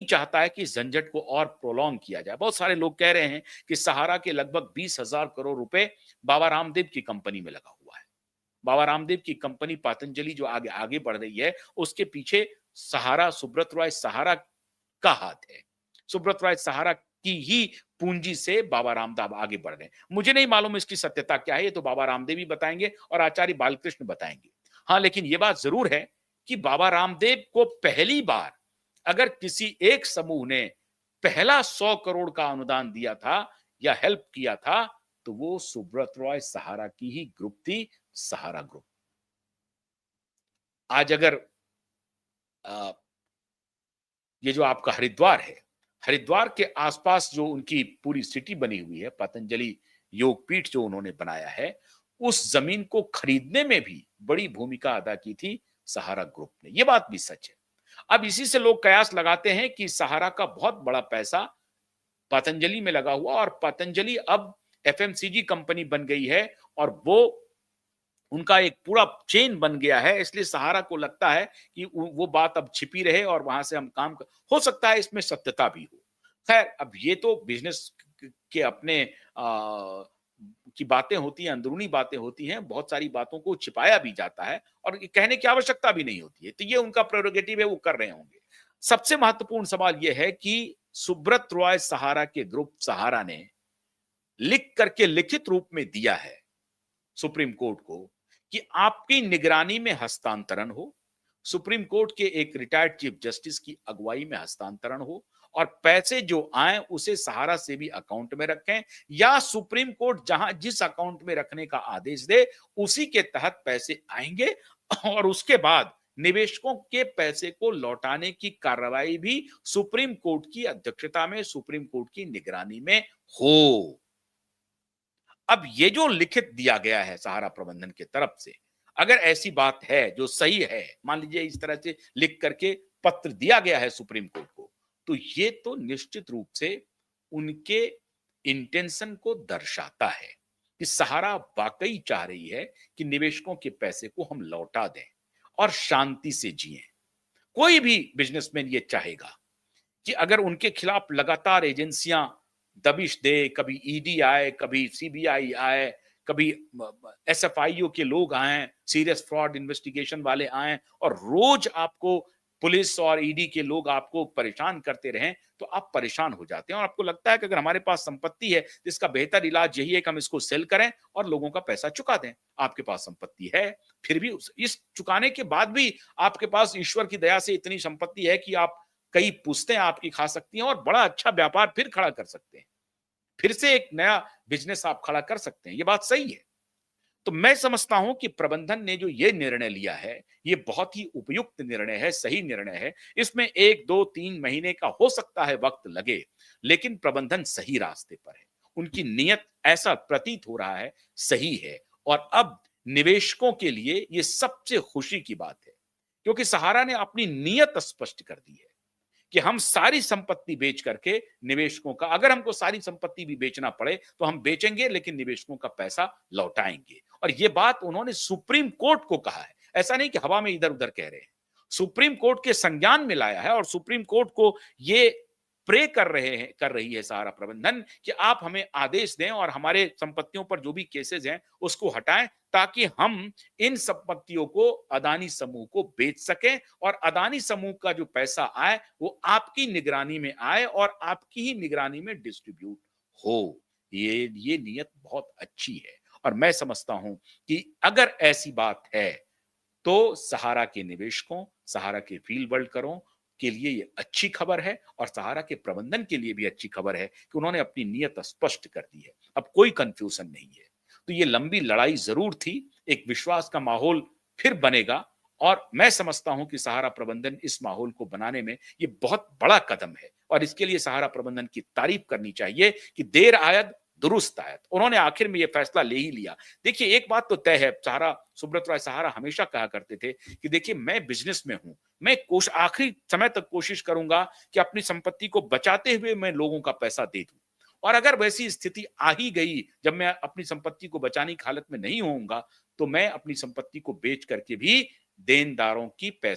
चाहता है कि झंझट को और प्रोलॉन्ग किया जाए। बहुत सारे लोग कह रहे हैं कि सहारा के लगभग 20,000 करोड़ रुपए बाबा रामदेव की कंपनी में लगा हुआ है। बाबा रामदेव की कंपनी पतंजलि जो आगे आगे बढ़ रही है, उसके पीछे सहारा, सुब्रत रॉय सहारा का हाथ है। सुब्रत रॉय सहारा की ही पूंजी से बाबा रामदेव आगे बढ़ रहे हैं। मुझे नहीं मालूम इसकी सत्यता क्या है, ये तो बाबा रामदेव ही बताएंगे और आचार्य बालकृष्ण बताएंगे। हाँ, लेकिन ये बात जरूर है कि बाबा रामदेव को पहली बार अगर किसी एक समूह ने पहला 100 करोड़ का अनुदान दिया था या हेल्प किया था, तो वो सुब्रत रॉय सहारा की ही ग्रुप थी, सहारा ग्रुप। आज अगर अ, ये जो आपका हरिद्वार है, हरिद्वार के आसपास जो उनकी पूरी सिटी बनी हुई है, पतंजलि योगपीठ जो उन्होंने बनाया है, उस जमीन को खरीदने में भी बड़ी भूमिका अदा की थी सहारा ग्रुप ने। ये बात भी सच है। अब इसी से लोग कयास लगाते हैं कि सहारा का बहुत बड़ा पैसा पतंजलि में लगा हुआ और पतंजलि अब एफएमसीजी कंपनी बन गई है और वो उनका एक पूरा चेन बन गया है, इसलिए सहारा को लगता है कि वो बात अब छिपी रहे और वहां से हम हो सकता है इसमें सत्यता भी हो। खैर, अब ये तो बिजनेस के अपने की बातें होती हैं, अंदरूनी बातें होती हैं, बहुत सारी बातों को छिपाया भी जाता है और ये कहने की आवश्यकता भी नहीं होती है, तो ये उनका प्रेरोगेटिव है, वो कर रहे होंगे। सबसे महत्वपूर्ण सवाल यह है कि सुब्रत रॉय सहारा के ग्रुप सहारा ने लिख करके लिखित रूप में दिया है सुप्रीम कोर्ट को कि आपकी निगरानी में हस्तांतरण हो, सुप्रीम कोर्ट के एक रिटायर्ड चीफ जस्टिस की अगुवाई में हस्तांतरण हो और पैसे जो आए उसे सहारा से भी अकाउंट में रखें या सुप्रीम कोर्ट जहां जिस अकाउंट में रखने का आदेश दे उसी के तहत पैसे आएंगे और उसके बाद निवेशकों के पैसे को लौटाने की कार्रवाई भी सुप्रीम कोर्ट की अध्यक्षता में सुप्रीम कोर्ट की निगरानी में हो। अब ये जो लिखित दिया गया है सहारा प्रबंधन की तरफ से, अगर ऐसी बात है जो सही है, मान लीजिए इस तरह से लिख करके पत्र दिया गया है सुप्रीम कोर्ट को, तो ये तो निश्चित रूप से उनके इंटेंशन को दर्शाता है कि सहारा वाकई चाह रही है कि निवेशकों के पैसे को हम लौटा दें और शांति से जिएं। कोई भी बिजनेसमैन ये चाहेगा कि अगर उनके खिलाफ लगातार एजेंसियां दबिश दे, कभी ईडी आए, कभी सीबीआई आए, कभी एसएफआईओ के लोग आए, सीरियस फ्रॉड इन्वेस्टिगेशन वाले आए और रोज आपको पुलिस और ईडी के लोग आपको परेशान करते रहें, तो आप परेशान हो जाते हैं और आपको लगता है कि अगर हमारे पास संपत्ति है, जिसका बेहतर इलाज यही है कि हम इसको सेल करें और लोगों का पैसा चुका दें। आपके पास संपत्ति है, फिर भी इस चुकाने के बाद भी आपके पास ईश्वर की दया से इतनी संपत्ति है कि आप कई पुश्तें आपकी खा सकती हैं और बड़ा अच्छा व्यापार फिर खड़ा कर सकते हैं। फिर से एक नया बिजनेस आप खड़ा कर सकते हैं। ये बात सही है। तो मैं समझता हूं कि प्रबंधन ने जो ये निर्णय लिया है, ये बहुत ही उपयुक्त निर्णय है, सही निर्णय है। इसमें 1, 2, 3 महीने का हो सकता है वक्त लगे, लेकिन प्रबंधन सही रास्ते पर है। उनकी नीयत ऐसा प्रतीत हो रहा है, सही है और अब निवेशकों के लिए ये सबसे खुशी की बात है, क्योंकि सहारा ने अपनी नीयत स्पष्ट कर दी है। कि हम सारी संपत्ति बेच करके निवेशकों का अगर हमको सारी संपत्ति भी बेचना पड़े तो हम बेचेंगे लेकिन निवेशकों का पैसा लौटाएंगे और ये बात उन्होंने सुप्रीम कोर्ट को कहा है। ऐसा नहीं कि हवा में इधर उधर कह रहे हैं, सुप्रीम कोर्ट के संज्ञान में लाया है और सुप्रीम कोर्ट को ये प्रे कर रही है सहारा प्रबंधन कि आप हमें आदेश दें और हमारे संपत्तियों पर जो भी केसेस हैं उसको हटाएं ताकि हम इन संपत्तियों को अदानी समूह को बेच सकें और अदानी समूह का जो पैसा आए वो आपकी निगरानी में आए और आपकी ही निगरानी में डिस्ट्रीब्यूट हो। ये नियत बहुत अच्छी है और मैं समझता हूं कि अगर ऐसी बात है तो सहारा के निवेशकों, सहारा के फील्ड वर्करों के लिए ये अच्छी खबर है और सहारा के प्रबंधन के लिए भी अच्छी खबर है कि उन्होंने अपनी नीयत स्पष्ट कर दी है। अब कोई कंफ्यूजन नहीं है। तो ये लंबी लड़ाई जरूर थी, एक विश्वास का माहौल फिर बनेगा और मैं समझता हूं कि सहारा प्रबंधन इस माहौल को बनाने में ये बहुत बड़ा कदम है और इसके लिए सहारा प्रबंधन की तारीफ करनी चाहिए कि देर आयद दुरुस्त आयत। उन्होंने आखिर में ये फैसला ले ही लिया। देखिए एक बात तो तय है, सहारा सुब्रत रॉय सहारा हमेशा कहा करते थे कि देखिए मैं बिजनेस में हूं, मैं आखिरी समय तक कोशिश करूंगा कि अपनी संपत्ति को बचाते हुए मैं लोगों का पैसा दे दूं और अगर वैसी स्थिति आ ही गई जब मैं अपनी संपत्ति को बचाने की हालत में नहीं होऊंगा तो मैं अपनी संपत्ति को बेच करके भी देनदारों की पैसे